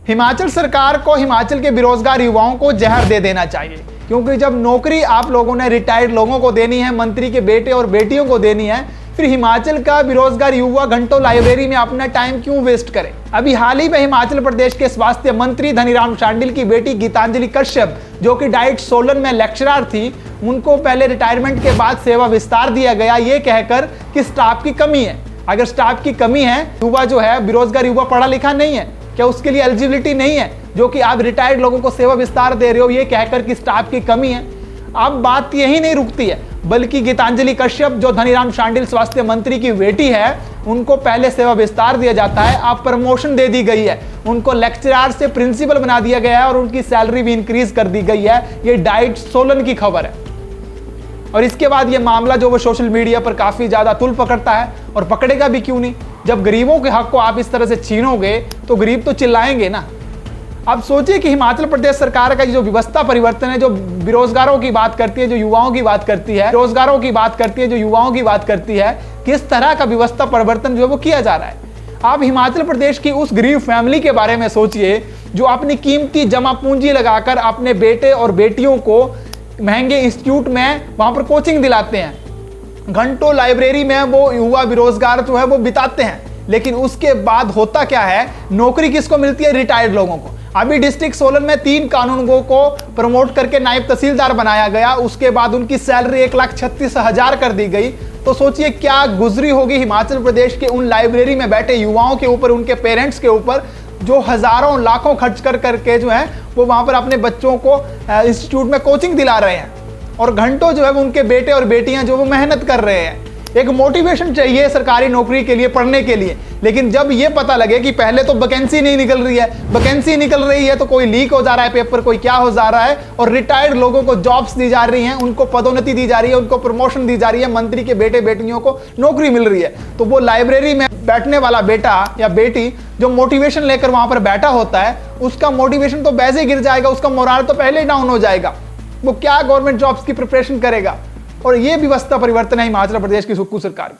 हिमाचल सरकार को हिमाचल के बेरोजगार युवाओं को जहर दे देना चाहिए, क्योंकि जब नौकरी आप लोगों ने रिटायर्ड लोगों को देनी है, मंत्री के बेटे और बेटियों को देनी है, फिर हिमाचल का बेरोजगार युवा घंटों लाइब्रेरी में अपना टाइम क्यों वेस्ट करे। अभी हाल ही में हिमाचल प्रदेश के स्वास्थ्य मंत्री धनीराम शांडिल की बेटी गीतांजलि कश्यप, जो कि डाइट सोलन में लेक्चरर थी, उनको पहले रिटायरमेंट के बाद सेवा विस्तार दिया गया, ये कहकर कि स्टाफ की कमी है। अगर स्टाफ की कमी है, युवा जो है बेरोजगार युवा पढ़ा लिखा नहीं है, क्या उसके लिए एलिजिबिलिटी नहीं है, जो कि आप रिटायर्ड लोगों को सेवा विस्तार दे रहे हो ये कहकर कि स्टाफ की कमी है। अब बात यही नहीं रुकती है, बल्कि गीतांजलि कश्यप जो धनीराम शांडिल स्वास्थ्य मंत्री की बेटी है, उनको पहले सेवा विस्तार दिया जाता है, अब प्रमोशन दे दी गई है, उनको लेक्चरर से प्रिंसिपल बना दिया गया है और उनकी सैलरी भी इंक्रीज कर दी गई है। ये डाइट सोलन की खबर है। और इसके बाद ये मामला जो वो सोशल मीडिया पर काफी ज्यादा तुल पकड़ता है, और पकड़ेगा भी क्यों नहीं। जब गरीबों के हक को आप इस तरह से छीनोगे तो गरीब तो चिल्लाएंगे ना। आप सोचिए कि हिमाचल प्रदेश सरकार का जो व्यवस्था परिवर्तन है, जो बेरोजगारों की बात करती है, जो युवाओं की बात करती है, रोजगारों की बात करती है, जो युवाओं की बात करती है, किस तरह का व्यवस्था परिवर्तन जो है वो किया जा रहा है। आप हिमाचल प्रदेश की उस गरीब फैमिली के बारे में सोचिए जो अपनी कीमती जमा पूंजी लगाकर अपने बेटे और बेटियों को महंगे इंस्टीट्यूट में वहां पर कोचिंग दिलाते हैं, घंटों लाइब्रेरी में वो युवा बेरोजगार जो है वो बिताते हैं, लेकिन उसके बाद होता क्या है, नौकरी किसको मिलती है, रिटायर्ड लोगों को। अभी डिस्ट्रिक्ट सोलन में 3 कानूनगों को प्रमोट करके नायब तहसीलदार बनाया गया, उसके बाद उनकी सैलरी 1,36,000 कर दी गई। तो सोचिए क्या गुजरी होगी हिमाचल प्रदेश के उन लाइब्रेरी में बैठे युवाओं के ऊपर, उनके पेरेंट्स के ऊपर, जो हजारों लाखों खर्च कर करके जो है वो वहां पर अपने बच्चों को इंस्टीट्यूट में कोचिंग दिला रहे हैं, और घंटों जो है उनके बेटे और बेटियां जो वो मेहनत कर रहे हैं। एक मोटिवेशन चाहिए सरकारी नौकरी के लिए, पढ़ने के लिए, लेकिन जब ये पता लगे कि पहले तो वैकेंसी नहीं निकल रही है, वैकेंसी निकल रही है तो कोई लीक हो जा रहा है पेपर, कोई क्या हो जा रहा है, और रिटायर्ड लोगों को जॉब्स दी जा रही हैं, उनको पदोन्नति दी जा रही है, उनको प्रमोशन दी जा रही है, मंत्री के बेटे बेटियों को नौकरी मिल रही है, तो वो लाइब्रेरी में बैठने वाला बेटा या बेटी जो मोटिवेशन लेकर वहां पर बैठा होता है, उसका मोटिवेशन तो वैसे ही गिर जाएगा, उसका मोराल तो पहले ही डाउन हो जाएगा, वो क्या गवर्नमेंट जॉब्स की प्रिपरेशन करेगा। और ये व्यवस्था परिवर्तन है हिमाचल प्रदेश की सुक्कू सरकार का।